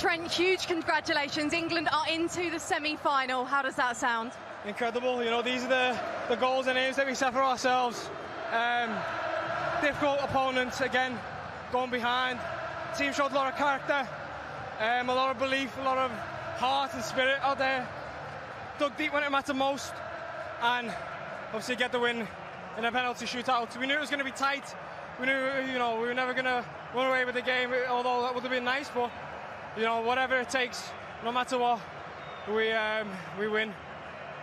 Trent, huge congratulations. England are into the semi-final. How does that sound? Incredible. You know, these are the goals and aims that we set for ourselves. Difficult opponents, again, going behind. The team showed a lot of character, a lot of belief, a lot of heart and spirit out there. Dug deep when it mattered most, and obviously get the win in a penalty shootout. We knew it was going to be tight. We knew, you know, we were never going to run away with the game, although that would have been nice. But you know, whatever it takes, no matter what, we win,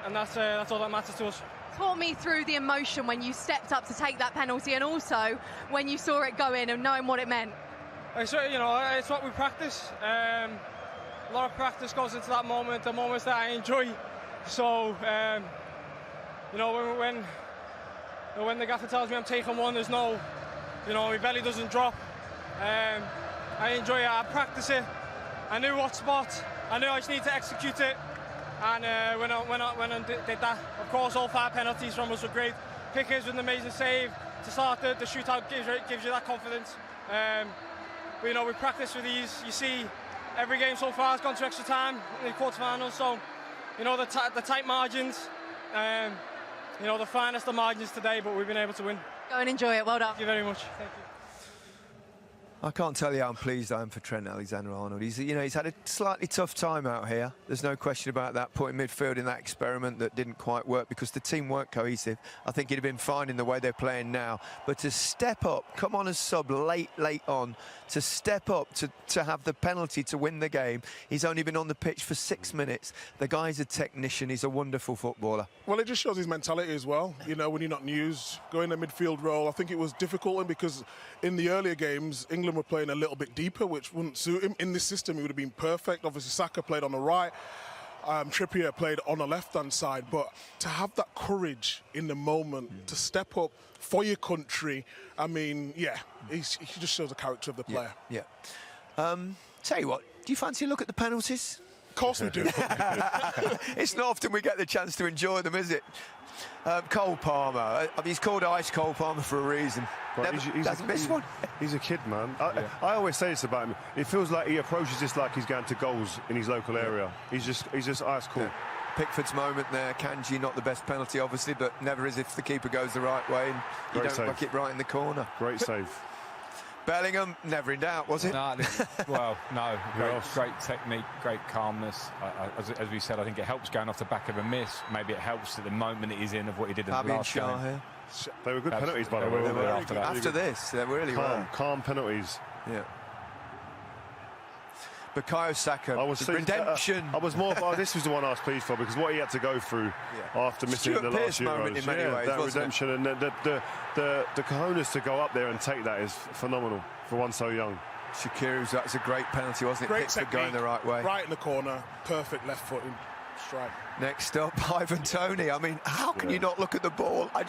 and that's all that matters to us. Talk me through the emotion when you stepped up to take that penalty, and also when you saw it go in and knowing what it meant. So, you know, it's what we practice. A lot of practice goes into that moment, the moments that I enjoy. So, you know, when the gaffer tells me I'm taking one, there's no, you know, my belly doesn't drop. I enjoy it. I practice it. I knew what spot. I knew I just need to execute it. And when I did that, of course, all 5 penalties from us were great. Pickers with an amazing save to start the shootout gives you that confidence. But you know, we practice with these. You see, every game so far has gone to extra time in the quarterfinals. So, you know, the tight margins. You know, the finest of margins today, but we've been able to win. Go and enjoy it. Well done. Thank you very much. Thank you. I can't tell you how pleased I am for Trent Alexander-Arnold. He's had a slightly tough time out here. There's no question about that, putting midfield in that experiment that didn't quite work because the team weren't cohesive. I think he'd have been fine in the way they're playing now. But to step up, come on as sub late on, to step up, to have the penalty to win the game. He's only been on the pitch for 6 minutes. The guy's a technician. He's a wonderful footballer. Well, it just shows his mentality as well. You know, when you're not news, going a midfield role, I think it was difficult because in the earlier games, England were playing a little bit deeper, which wouldn't suit him. In this system, he would have been perfect. Obviously, Saka played on the right. Trippier played on the left-hand side. But to have that courage in the moment, to step up for your country, I mean, yeah, he just shows the character of the player. Yeah. Tell you what, do you fancy a look at the penalties? Of course we do. It's not often we get the chance to enjoy them, is it? Cole Palmer. He's called Ice Cole Palmer for a reason. Right, That's missed one. He's a kid, man. I always say this about him. It feels like he approaches this like he's going to goals in his local area. He's just ice cool. Yeah. Pickford's moment there, Kanji, not the best penalty, obviously, but never as if the keeper goes the right way and you don't whack it right in the corner. Great save. Bellingham, never in doubt, was it? No, great technique, great calmness. As we said, I think it helps going off the back of a miss. Maybe it helps at the moment that he's in of what he did in the last game. They were good penalties, by the way. They were after that. After this, they really were. Calm penalties. Yeah. Bukayo Saka, redemption. This was the one I was pleased for because what he had to go through after missing the last moment in many ways, that redemption and the cojones to go up there and take that is phenomenal for one so young. Shaqiri's, that's a great penalty, wasn't it? Great Pickford going the right way. Right in the corner, perfect left foot strike. Next up, Ivan Toney. I mean, how can you not look at the ball? It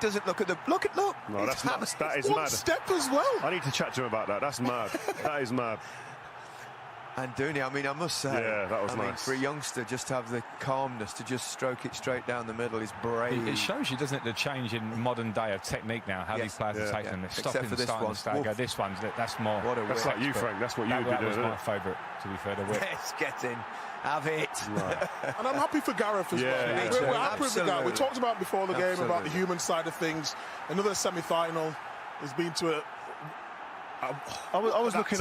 doesn't look at the look. No, that's mad. That is one mad. Step as well. I need to chat to him about that. That's mad. That is mad. And Dooney, I mean, I must say, that was nice. For a youngster, just to have the calmness to just stroke it straight down the middle is brave. It shows you, doesn't it, the change in modern day of technique now, how these players are taking them. They're stopping, starting to stagger. This one's, that's more. That's like you, Frank. That's what you would be doing. That was my favourite, to be fair, the whip. Let's get in. Have it. Right. And I'm happy for Gareth as well. We're happy with Gareth. We talked about before the game about the human side of things. Another semi-final has been to I was looking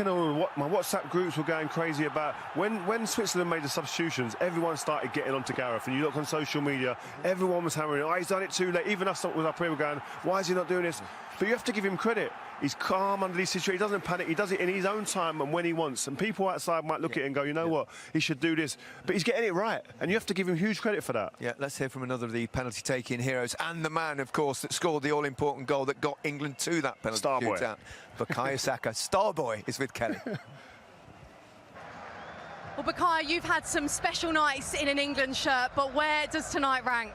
on what my WhatsApp groups were going crazy about when Switzerland made the substitutions. Everyone started getting onto Gareth, and you look on social media, everyone was hammering, he's done it too late. Even us with our player were going, why is he not doing this? But you have to give him credit. He's calm under these situations. He doesn't panic. He does it in his own time and when he wants. And people outside might look at it and go, you know what, he should do this. But he's getting it right, and you have to give him huge credit for that. Yeah, let's hear from another of the penalty-taking heroes and the man, of course, that scored the all-important goal that got England to that penalty shootout. Bukayo Saka. Starboy is with Kelly. Well, Bukayo, you've had some special nights in an England shirt, but where does tonight rank?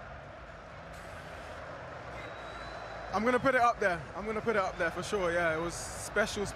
I'm going to put it up there. I'm going to put it up there for sure, yeah. It was special.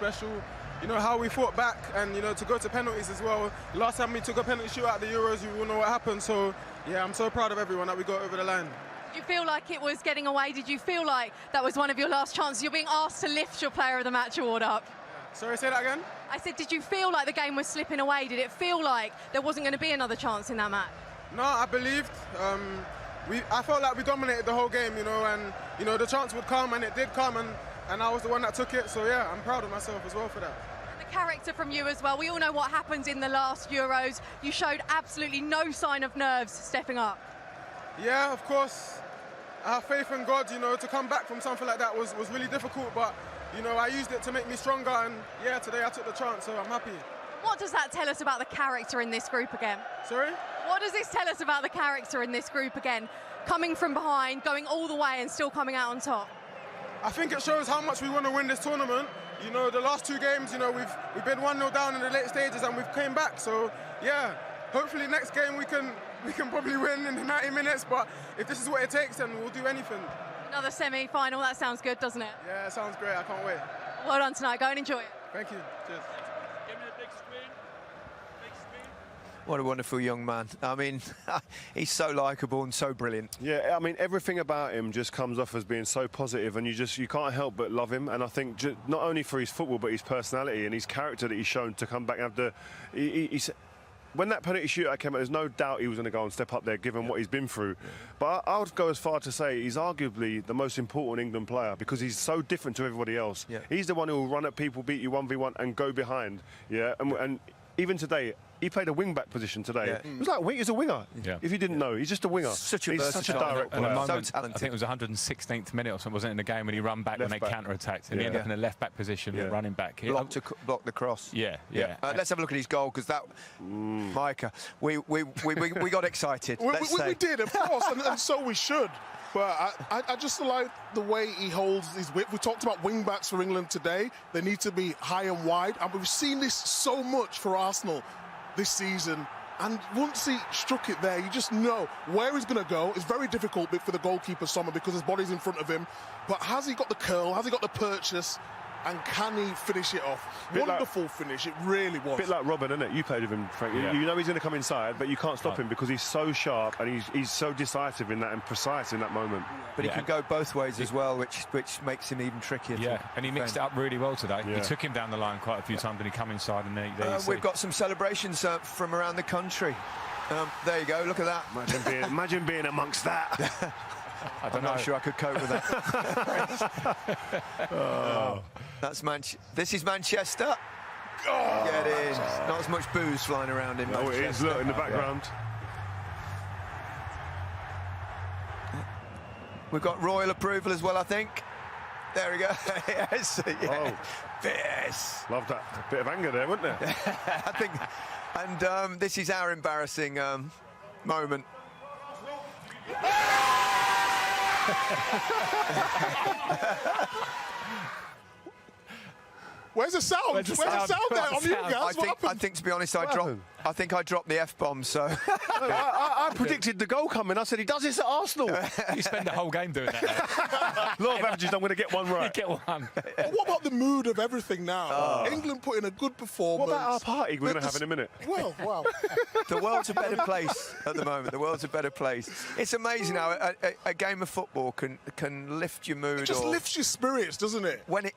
You know, how we fought back and, you know, to go to penalties as well. Last time we took a penalty shoot at the Euros, you all know what happened. So, yeah, I'm so proud of everyone that we got over the line. Did you feel like it was getting away? Did you feel like that was one of your last chances? You're being asked to lift your Player of the Match award up. Sorry, say that again? I said, did you feel like the game was slipping away? Did it feel like there wasn't going to be another chance in that match? No, I believed. I felt like we dominated the whole game, you know, and you know the chance would come, and it did come, and I was the one that took it. So yeah, I'm proud of myself as well for that. And the character from you as well. We all know what happened in the last Euros. You showed absolutely no sign of nerves stepping up. Yeah, of course. I have faith in God, you know, to come back from something like that was really difficult, but you know, I used it to make me stronger, and yeah, today I took the chance, so I'm happy. What does that tell us about the character in this group again? Sorry? What does this tell us about the character in this group again? Coming from behind, going all the way and still coming out on top. I think it shows how much we want to win this tournament. You know, the last 2 games, you know, we've been 1-0 down in the late stages and we've came back. So, yeah, hopefully next game we can probably win in the 90 minutes, but if this is what it takes, then we'll do anything. Another semi-final, that sounds good, doesn't it? Yeah, it sounds great, I can't wait. Well done tonight, go and enjoy it. Thank you, cheers. Give me the big screen. Big screen. What a wonderful young man. I mean, he's so likeable and so brilliant. Yeah, I mean, everything about him just comes off as being so positive, and you can't help but love him. And I think not only for his football, but his personality and his character that he's shown to come back after. When that penalty shootout came out, there's no doubt he was going to go and step up there, given what he's been through. But I would go as far to say he's arguably the most important England player because he's so different to everybody else. Yeah. He's the one who will run at people, beat you 1v1 and go behind. Yeah, and even today, he played a wing-back position today. Yeah. It was like, he's a winger. Yeah. If you didn't know, he's just a winger. Such a he's such a versatile direct And a player. moment, So talented. I think it was 116th minute or something, wasn't it, in the game when he ran back when they Left back. counter-attacked and he Yeah. ended up in a left-back position, Yeah. running back. Blocked the cross. Yeah. Let's have a look at his goal, because that, Micah, we got excited. We did, of course, and so we should. But I just like the way he holds his width. We talked about wing-backs for England today. They need to be high and wide, and we've seen this so much for Arsenal this season. And once he struck it there, you just know where he's going to go. It's very difficult for the goalkeeper, Sommer, because his body's in front of him. But has he got the curl? Has he got the purchase? And can he finish it off? Wonderful finish, it really was. A bit like Robin, isn't it? You played with him, Frank. Yeah. You know he's going to come inside, but you can't stop him because he's so sharp and he's so decisive in that and precise in that moment. But he can go both ways as well, which makes him even trickier. Yeah, and he mixed it up really well today. Yeah. He took him down the line quite a few times and he come inside and there you see. We've got some celebrations from around the country. There you go, look at that. Imagine being amongst that. I'm not sure I could cope with that. This is Manchester. Get in. Not as much booze flying around in Manchester. It is, look, in the background. We've got royal approval as well, I think. There we go. Yes. Yeah. Oh. Yes. Love that. A bit of anger there, wasn't there? I think. And this is our embarrassing moment. Where's the sound? Where's the sound there on you guys? I think, to be honest, I think I dropped the F-bomb, so... I predicted the goal coming. I said, he does this at Arsenal. You spend the whole game doing that. Law of averages, I'm going to get one right. Get one. What about the mood of everything now? England put in a good performance. What about our party we're going to have in a minute? Well, wow. The world's a better place at the moment. The world's a better place. It's amazing how a game of football can lift your mood. It just lifts your spirits, doesn't it? When it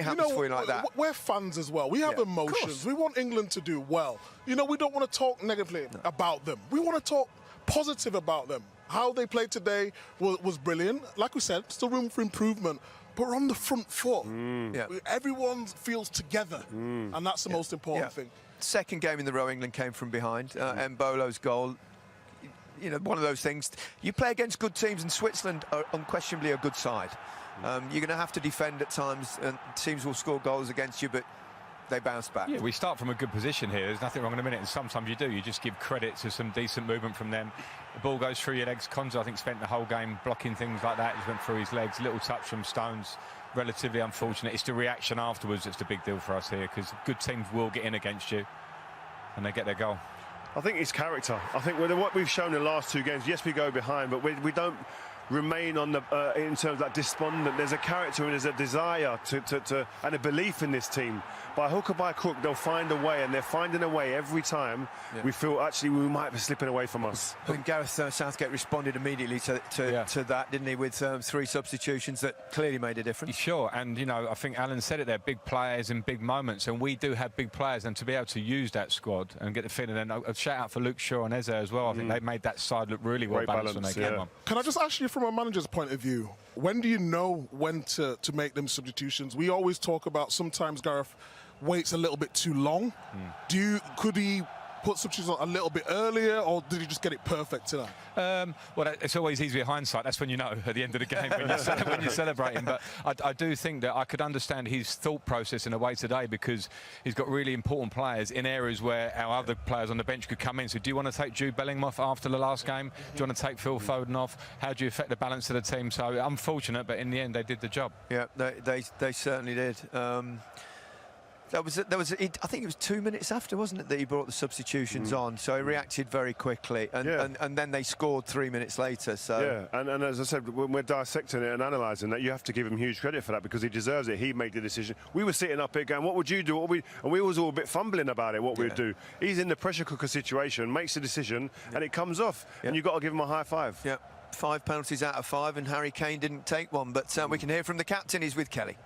happens for you like that. We're fans as well. We have emotions. We want England to do well. You know, we don't want to talk negatively about them. We want to talk positive about them. How they played today was brilliant. Like we said, still room for improvement. But we're on the front foot. Everyone feels together. And that's the most important thing. Second game in the row, England came from behind. Mbolo's goal. You know, one of those things. You play against good teams, and Switzerland are unquestionably a good side. You're going to have to defend at times, and teams will score goals against you, but they bounce back. Yeah, we start from a good position here. There's nothing wrong in a minute, and sometimes you do. You just give credit to some decent movement from them. The ball goes through your legs. Konsa, I think, spent the whole game blocking things like that. He went through his legs. Little touch from Stones. Relatively unfortunate. It's the reaction afterwards that's the big deal for us here, because good teams will get in against you, and they get their goal. I think it's character. I think with what we've shown in the last 2 games, yes, we go behind, but we don't remain on the in terms of that despondent. There's a character and there's a desire to and a belief in this team. By hook or by crook, they'll find a way, and they're finding a way every time. We feel actually we might be slipping away from us. And Gareth Southgate responded immediately to that, didn't he, with 3 substitutions that clearly made a difference. Sure, and you know, I think Alan said it there, big players in big moments, and we do have big players, and to be able to use that squad and get the feeling, and a shout out for Luke Shaw and Eze as well. I think they made that side look really well balanced when they came on. Can I just ask you from a manager's point of view, when do you know when to make them substitutions? We always talk about sometimes Gareth waits a little bit too long. Could he put substitutions on a little bit earlier, or did he just get it perfect tonight? Well, it's always easy with hindsight. That's when you know at the end of the game when you're celebrating. But I do think that I could understand his thought process in a way today, because he's got really important players in areas where our other players on the bench could come in. So do you want to take Jude Bellingham off after the last game? Do you want to take Phil Foden off? How do you affect the balance of the team? So unfortunate, but in the end they did the job. Yeah, they certainly did. I think it was 2 minutes after, wasn't it, that he brought the substitutions on? So he reacted very quickly, and then they scored 3 minutes later. So and as I said, when we're dissecting it and analysing that, you have to give him huge credit for that, because he deserves it. He made the decision. We were sitting up here going, what would you do? And we was all a bit fumbling about it, what we'd do. He's in the pressure cooker situation, makes a decision, and it comes off, and you've got to give him a high five. Yeah, 5 penalties out of 5, and Harry Kane didn't take one. But we can hear from the captain. He's with Kelly.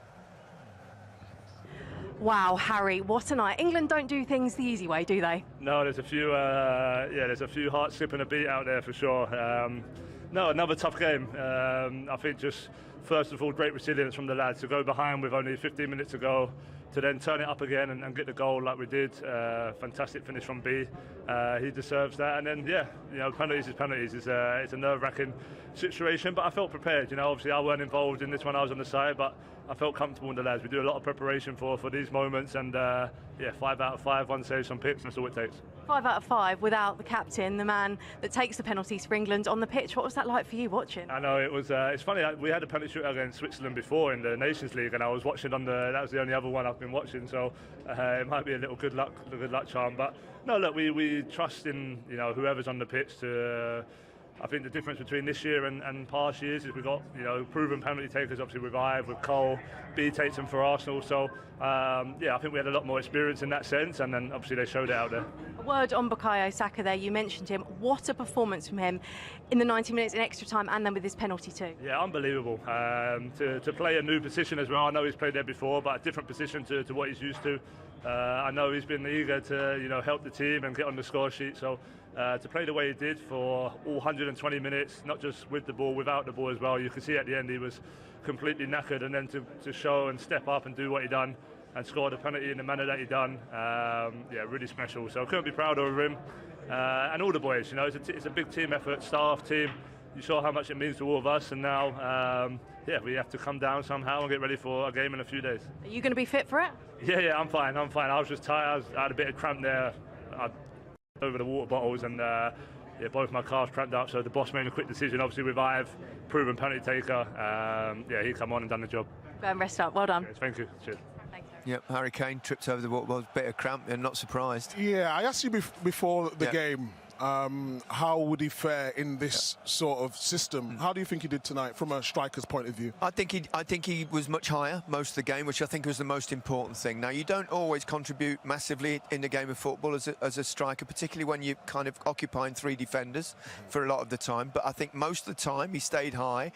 Wow, Harry, what a night. England don't do things the easy way, do they? No, there's a few there's a few hearts skipping a beat out there for sure. No, another tough game. I think just first of all, great resilience from the lads to go behind with only 15 minutes to go, to then turn it up again and get the goal like we did. Fantastic finish from B. He deserves that. And then, penalties is penalties. It's a nerve-wracking situation, but I felt prepared. Obviously I weren't involved in this one. I was on the side, but I felt comfortable in the lads. We do a lot of preparation for these moments, and 5 out of 5, 1 save, some picks. That's all it takes. 5 out of 5 without the captain, the man that takes the penalties for England on the pitch. What was that like for you watching? I know it was. It's funny. We had a penalty shootout against Switzerland before in the Nations League, and I was watching that was the only other one I've been watching. So it might be a little good luck charm. But no, look, we trust in whoever's on the pitch to. I think the difference between this year and past years is we've got proven penalty takers, obviously with Ive, with Cole. B takes them for Arsenal, so I think we had a lot more experience in that sense, and then obviously they showed it out there. A word on Bukayo Saka there, you mentioned him. What a performance from him in the 90 minutes in extra time, and then with his penalty too. Yeah, unbelievable. To play a new position as well. I know he's played there before, but a different position to what he's used to. I know he's been eager to help the team and get on the score sheet, so to play the way he did for all 120 minutes, not just with the ball, without the ball as well. You could see at the end he was completely knackered, and then to show and step up and do what he done and score the penalty in the manner that he done, really special. So I couldn't be prouder of him and all the boys. It's a big team effort, staff, team. You saw how much it means to all of us, and now we have to come down somehow and get ready for a game in a few days. Are you going to be fit for it? Yeah, I'm fine. I was just tired. I had a bit of cramp there over the water bottles, and both my calves cramped up, so the boss made a quick decision, obviously with Ive, proven penalty taker. He come on and done the job. Go and rest up. Well done. Yes, thank you. Cheers. Yep, Harry Kane tripped over the water bottles, bit of cramp, and not surprised. Yeah, I asked you before the game, how would he fare in this sort of system? How do you think he did tonight from a striker's point of view? I think he was much higher most of the game, which I think was the most important thing. Now, you don't always contribute massively in the game of football as a striker, particularly when you're kind of occupying 3 defenders for a lot of the time. But I think most of the time he stayed high.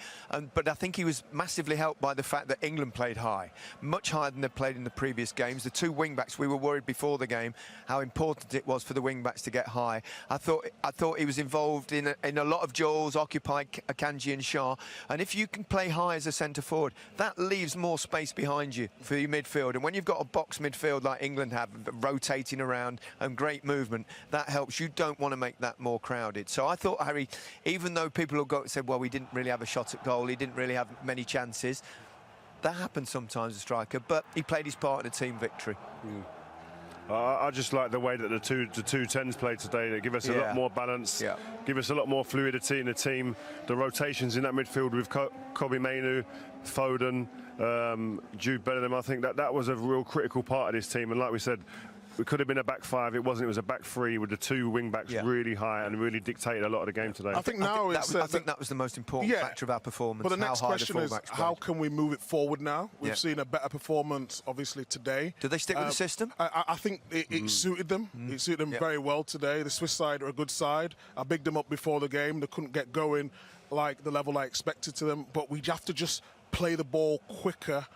But I think he was massively helped by the fact that England played high, much higher than they played in the previous games. The 2 wing-backs, we were worried before the game how important it was for the wing-backs to get high. I thought he was involved in a lot of duels, occupied Akanji and Shah. And if you can play high as a centre forward, that leaves more space behind you for your midfield. And when you've got a box midfield like England have, rotating around and great movement, that helps. You don't want to make that more crowded. So I thought Harry, even though people will said, well, we didn't really have a shot at goal, he didn't really have many chances. That happens sometimes, a striker, but he played his part in a team victory. I just like the way that the two 10s played today. They give us a lot more balance, give us a lot more fluidity in the team. The rotations in that midfield with Kobbie Mainoo, Foden, Jude Bellingham, I think that was a real critical part of this team. And like we said, It could have been a back five. It wasn't. It was a back three with the two wing backs really high and really dictated a lot of the game today. I think that was the most important factor of our performance. But the next question is, how played. can we move it forward now? We've seen a better performance, obviously, today. Do they stick with the system? I think it suited them. It suited them very well today. The Swiss side are a good side. I bigged them up before the game. They couldn't get going like the level I expected to them. But we have to just play the ball quicker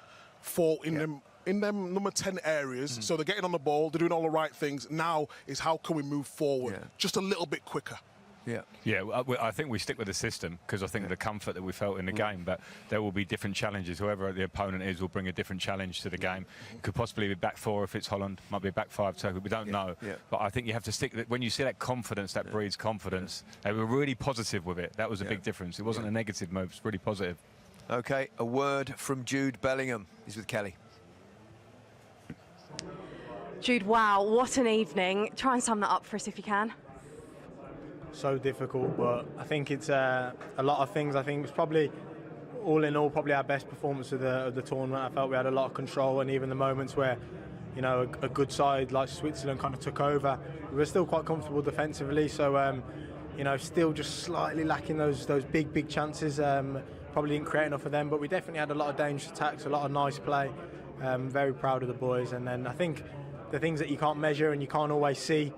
in them number 10 areas. So they're getting on the ball, they're doing all the right things. Now is how can we move forward just a little bit quicker. Yeah, I think we stick with the system because I think the comfort that we felt in the game, but there will be different challenges. Whoever the opponent is will bring a different challenge to the game. It could possibly be back four if it's Holland, might be a back five, so we don't know. But I think you have to stick, when you see that confidence, that breeds confidence. They were really positive with it. That was a big difference. It wasn't a negative move, it's really positive. Okay, a word from Jude Bellingham. He's with Kelly. Jude, wow, what an evening. Try and sum that up for us if you can. So difficult, but I think it's a lot of things. I think it's probably, all in all, probably our best performance of the tournament. I felt we had a lot of control, and even the moments where, you know, a good side like Switzerland kind of took over, we were still quite comfortable defensively. So, you know, still just slightly lacking those big chances. Probably didn't create enough of them, but we definitely had a lot of dangerous attacks, a lot of nice play. Very proud of the boys, and then I think the things that you can't measure and you can't always see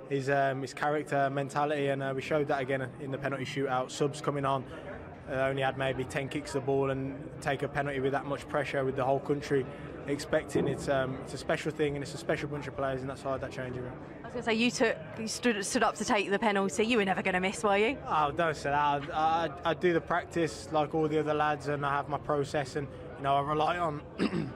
is character, mentality, and we showed that again in the penalty shootout. Subs coming on, only had maybe 10 kicks of the ball, and take a penalty with that much pressure, with the whole country expecting. It's a special thing, and it's a special bunch of players, and that's why that changing room. I was going to say, you stood up to take the penalty. You were never going to miss, were you? Oh, don't say that. I do the practice like all the other lads, and I have my process, and you know, I rely on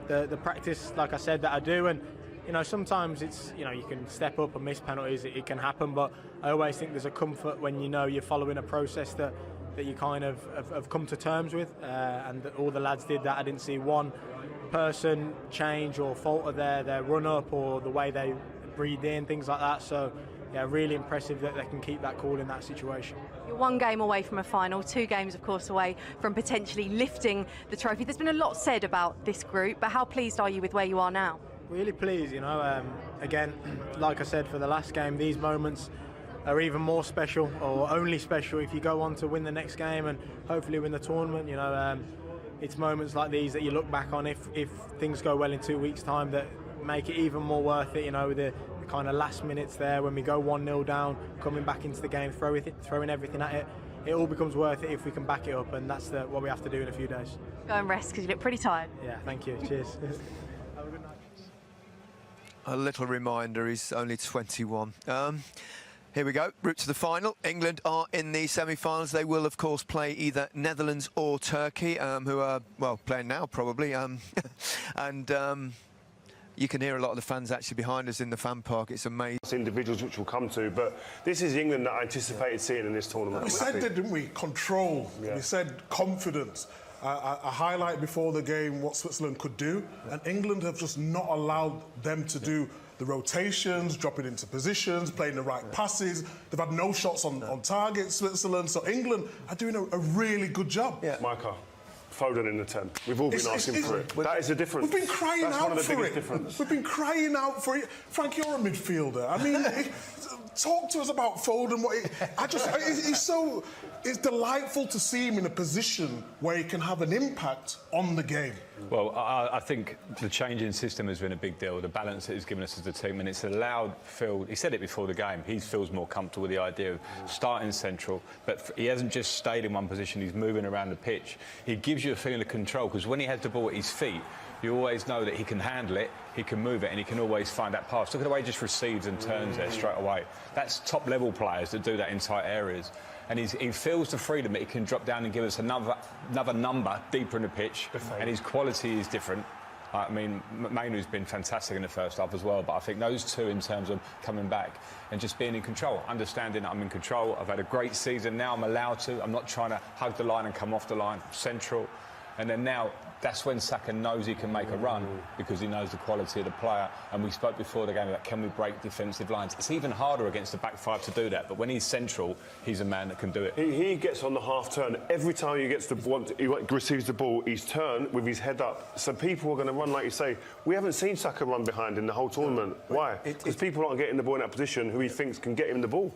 the practice, like I said, that I do. And you know, sometimes it's, you know, you can step up and miss penalties. It can happen, but I always think there's a comfort when you know you're following a process that you kind of have come to terms with, and all the lads did that. I didn't see one person change or falter their run up or the way they breathe in, things like that. So yeah, really impressive that they can keep that cool in that situation. You're one game away from a final, 2 games, of course, away from potentially lifting the trophy. There's been a lot said about this group, but how pleased are you with where you are now? Really pleased, you know. Again, like I said for the last game, these moments are even more special, or only special, if you go on to win the next game and hopefully win the tournament. You know, it's moments like these that you look back on if things go well in 2 weeks' time, that make it even more worth it. You know, the kind of last minutes there when we go 1-0 down, coming back into the game, throwing everything at it. It all becomes worth it if we can back it up, and that's what we have to do in a few days. Go and rest because you look pretty tired. Yeah, thank you. Cheers. Have a good night. A little reminder, he's only 21. Here we go, route to the final. England are in the semi-finals. They will, of course, play either Netherlands or Turkey, who are, well, playing now, probably. You can hear a lot of the fans actually behind us in the fan park. It's amazing. It's individuals which we'll come to, but this is England that I anticipated seeing in this tournament. We said that, didn't we? Control. We said confidence. I highlighted before the game what Switzerland could do, and England have just not allowed them to do the rotations, dropping into positions, playing the right passes. They've had no shots on target, Switzerland. So England are doing a really good job. Micah, Foden in the 10. We've all been asking for it. That is a difference. We've been crying That's out one of the for biggest it. difference. We've been crying out for it. Frank, you're a midfielder. I mean, talk to us about Foden. It's delightful to see him in a position where he can have an impact on the game. Well, I think the change in system has been a big deal. The balance it has given us as a team, and it's allowed Phil, he said it before the game, he feels more comfortable with the idea of starting central, but he hasn't just stayed in one position, he's moving around the pitch. He gives you a feeling of control, because when he has the ball at his feet, you always know that he can handle it, he can move it, and he can always find that pass. Look at the way he just receives and turns there straight away. That's top-level players that do that in tight areas. And he feels the freedom that he can drop down and give us another number deeper in the pitch, and his quality is different. I mean, Mainoo's been fantastic in the first half as well, but I think those two, in terms of coming back and just being in control, understanding that I'm in control, I've had a great season, now I'm allowed to, I'm not trying to hug the line and come off the line, central. And then now, that's when Saka knows he can make a run because he knows the quality of the player. And we spoke before the game about can we break defensive lines. It's even harder against the back five to do that. But when he's central, he's a man that can do it. He gets on the half turn. Every time he gets he receives the ball, he's turned with his head up. So people are going to run, like you say. We haven't seen Saka run behind in the whole tournament. Why? Because people aren't getting the ball in that position who he thinks can get him the ball.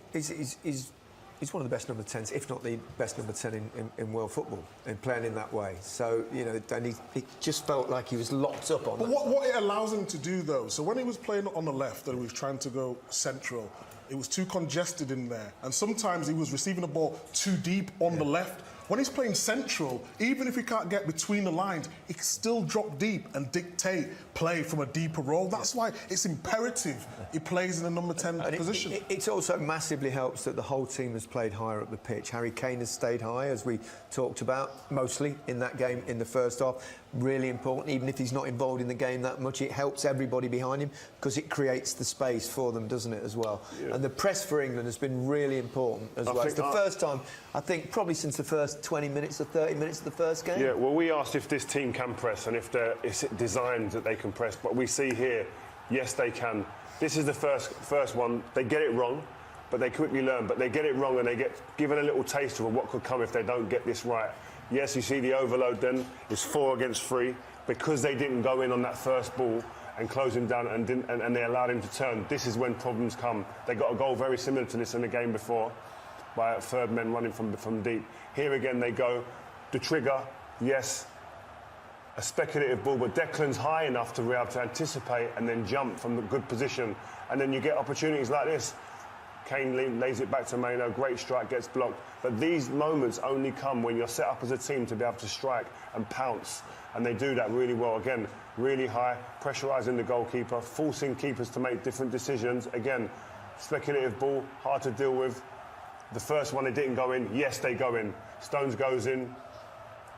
He's one of the best number 10s, if not the best number 10 in world football, in playing in that way. So, you know, and he just felt like he was locked up on that. But what it allows him to do, though, so when he was playing on the left and he was trying to go central, it was too congested in there. And sometimes he was receiving the ball too deep on the left. When he's playing central, even if he can't get between the lines, he can still drop deep and dictate play from a deeper role. That's why it's imperative he plays in the number 10 position. It also massively helps that the whole team has played higher up the pitch. Harry Kane has stayed high, as we talked about, mostly in that game in the first half. Really important, even if he's not involved in the game that much, it helps everybody behind him because it creates the space for them, doesn't it, as well? Yeah. And the press for England has been really important as well. It's the first time, I think, probably since the first 20 minutes or 30 minutes of the first game. Yeah, well, we asked if this team can press and if it's designed that they can press, but we see here, yes, they can. This is the first one. They get it wrong, but they quickly learn. But they get it wrong and they get given a little taste of what could come if they don't get this right. Yes, you see the overload then is 4 against 3 because they didn't go in on that first ball and close him down and they allowed him to turn. This is when problems come. They got a goal very similar to this in the game before by a third man running from deep. Here again they go. The trigger, yes, a speculative ball, but Declan's high enough to be able to anticipate and then jump from a good position. And then you get opportunities like this. Kane lays it back to Maino, great strike, gets blocked. But these moments only come when you're set up as a team to be able to strike and pounce. And they do that really well. Again, really high, pressurising the goalkeeper, forcing keepers to make different decisions. Again, speculative ball, hard to deal with. The first one, they didn't go in. Yes, they go in. Stones goes in.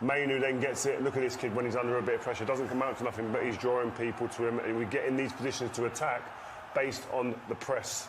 Mainu then gets it. Look at this kid when he's under a bit of pressure. Doesn't come out to nothing, but he's drawing people to him. And we get in these positions to attack based on the press.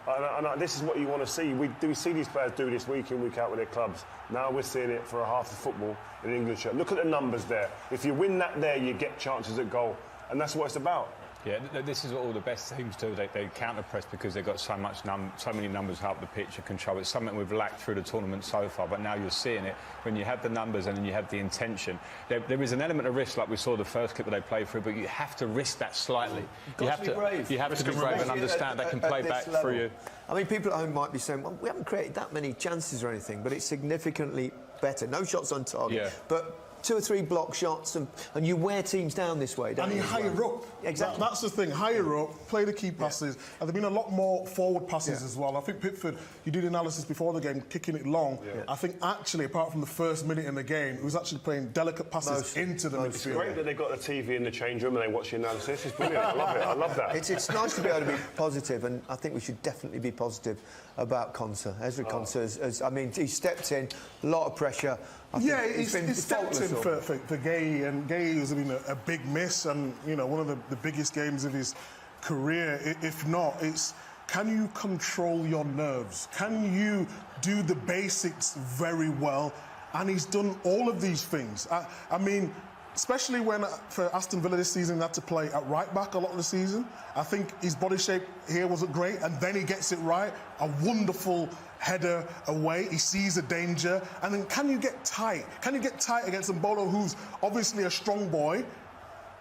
And this is what you want to see. We see these players do this week in, week out with their clubs. Now we're seeing it for a half of football in England. Look at the numbers there. If you win that there, you get chances at goal. And that's what it's about. Yeah, this is what all the best teams do. They counter-press because they've got so many numbers up the pitch of control. It's something we've lacked through the tournament so far, but now you're seeing it. When you have the numbers and then you have the intention, there is an element of risk, like we saw the first clip that they played through, but you have to risk that slightly. You have to be brave and understand they can play back through you. I mean, people at home might be saying, well, we haven't created that many chances or anything, but it's significantly better. No shots on target, but 2 or 3 block shots, and you wear teams down this way, don't you? And you higher up. Exactly. That's the thing, higher up, play the key passes. And there have been a lot more forward passes as well. I think Pickford, you did analysis before the game, kicking it long. I think actually, apart from the first minute in the game, he was actually playing delicate passes into the midfield. It's great that they got the TV in the change room and they watch the analysis. It's brilliant. I love it. I love that. It's nice to be able to be positive, and I think we should definitely be positive about Konsa. Ezri Konsa, I mean, he stepped in, a lot of pressure. He's stepped in for Gay, and Gay has been a big miss, and you know, one of the biggest games of his career. If not, it's can you control your nerves? Can you do the basics very well? And he's done all of these things. I mean, especially when for Aston Villa this season he had to play at right back a lot of the season. I think his body shape here wasn't great, and then he gets it right. A wonderful header away, he sees a danger, and then can you get tight? Can you get tight against Mbolo, who's obviously a strong boy?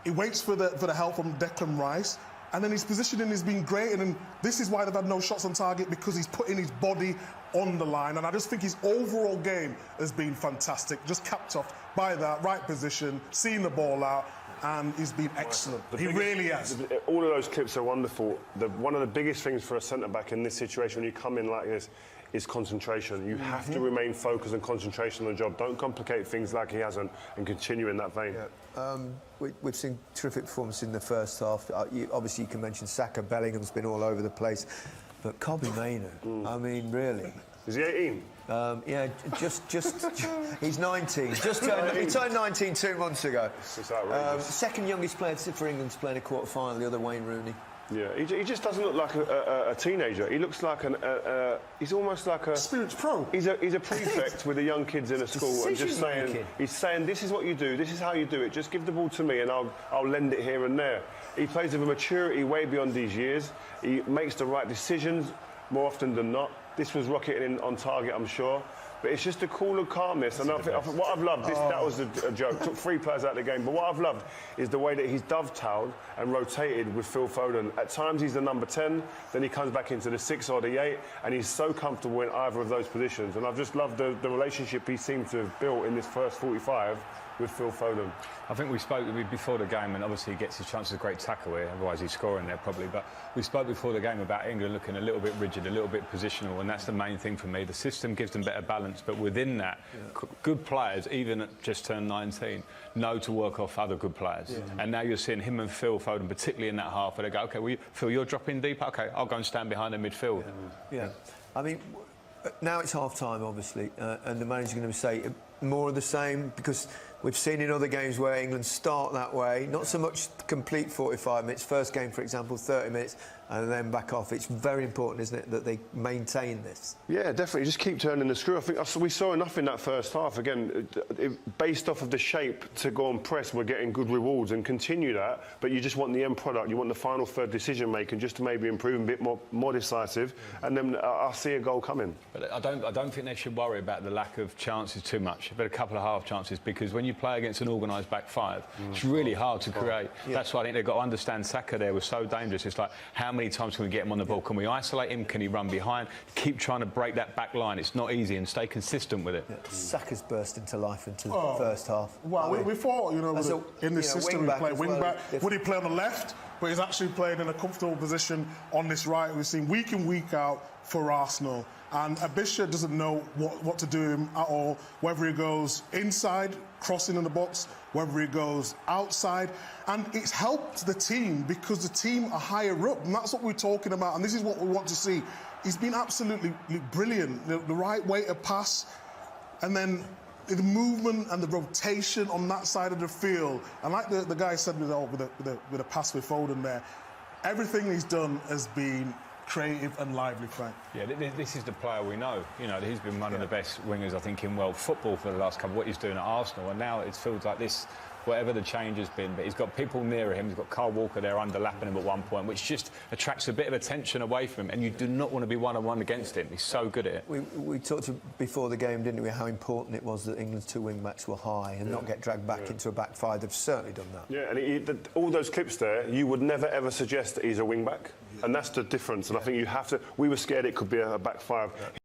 He waits for the help from Declan Rice, and then his positioning has been great, and then this is why they've had no shots on target, because he's putting his body on the line, and I just think his overall game has been fantastic, just capped off by that right position, seeing the ball out, and he's been excellent. He really has. All of those clips are wonderful. One of the biggest things for a centre-back in this situation, when you come in like this, is concentration. You have to remain focused and concentration on the job. Don't complicate things like he hasn't, and continue in that vein. Yeah. We've seen terrific performance in the first half. Obviously, you can mention Saka. Bellingham's been all over the place. But Kobbie Mainoo, I mean, really. Is he 18? Yeah, just he's 19. He turned 19 2 months ago. It's outrageous. Second youngest player for England to play in a quarter-final, the other Wayne Rooney. Yeah, he just doesn't look like a teenager. He looks like he's almost like a experienced pro. He's a prefect with the young kids in a school, and just saying, he's saying, this is what you do, this is how you do it. Just give the ball to me, and I'll lend it here and there. He plays with a maturity way beyond these years. He makes the right decisions more often than not. This was rocketing in on target, I'm sure. But it's just a cool and calmness. And what I've loved, that was a joke, took 3 players out of the game. But what I've loved is the way that he's dovetailed and rotated with Phil Foden. At times he's the number 10, then he comes back into the 6 or the 8, and he's so comfortable in either of those positions. And I've just loved the relationship he seemed to have built in this first 45 with Phil Foden. I think we spoke before the game, and obviously he gets his chances of a great tackle here, otherwise he's scoring there probably, but we spoke before the game about England looking a little bit rigid, a little bit positional, and that's the main thing for me. The system gives them better balance, but within that, good players, even at just turned 19, know to work off other good players. Yeah. And now you're seeing him and Phil Foden, particularly in that half, where they go, OK, well, Phil, you're dropping deep, OK, I'll go and stand behind the midfield. Yeah. I mean, now it's half-time, obviously, and the manager's going to say more of the same, because we've seen in other games where England start that way, not so much complete 45 minutes, first game, for example, 30 minutes, and then back off. It's very important, isn't it, that they maintain this? Yeah, definitely. Just keep turning the screw. I think we saw enough in that first half. Again, based off of the shape to go and press, we're getting good rewards and continue that, but you just want the end product. You want the final third decision-making just to maybe improve a bit more decisive, and then I'll see a goal coming. But I don't think they should worry about the lack of chances too much, but a couple of half chances, because when you play against an organised back five, it's really hard to create. Yeah. That's why I think they've got to understand Saka there was so dangerous. It's like, how many times can we get him on the ball? Can we isolate him? Can he run behind? Keep trying to break that back line. It's not easy, and stay consistent with it. Yeah. Saka's burst into life into the first half. Well, we thought, in this system, he played wing-back. Would he play on the left? But he's actually played in a comfortable position on this right. We've seen week in, week out for Arsenal. And Abisha doesn't know what to do at all, whether he goes inside, crossing in the box, whether he goes outside. And it's helped the team because the team are higher up, and that's what we're talking about, and this is what we want to see. He's been absolutely brilliant. The right way to pass, and then the movement and the rotation on that side of the field. And like the guy said with a pass with Foden there, everything he's done has been creative and lively, Frank. Yeah, this is the player we know. He's been one of the best wingers, I think, in world football for the last couple. What he's doing at Arsenal, and now it feels like this. Whatever the change has been, but he's got people nearer him. He's got Kyle Walker there underlapping him at one point, which just attracts a bit of attention away from him, and you do not want to be one-on-one against him. He's so good at it. We talked before the game, didn't we, how important it was that England's 2 wing-backs were high and not get dragged back into a back five. They've certainly done that. Yeah, and all those clips there, you would never, ever suggest that he's a wing-back, and that's the difference, and I think you have to... We were scared it could be a back five.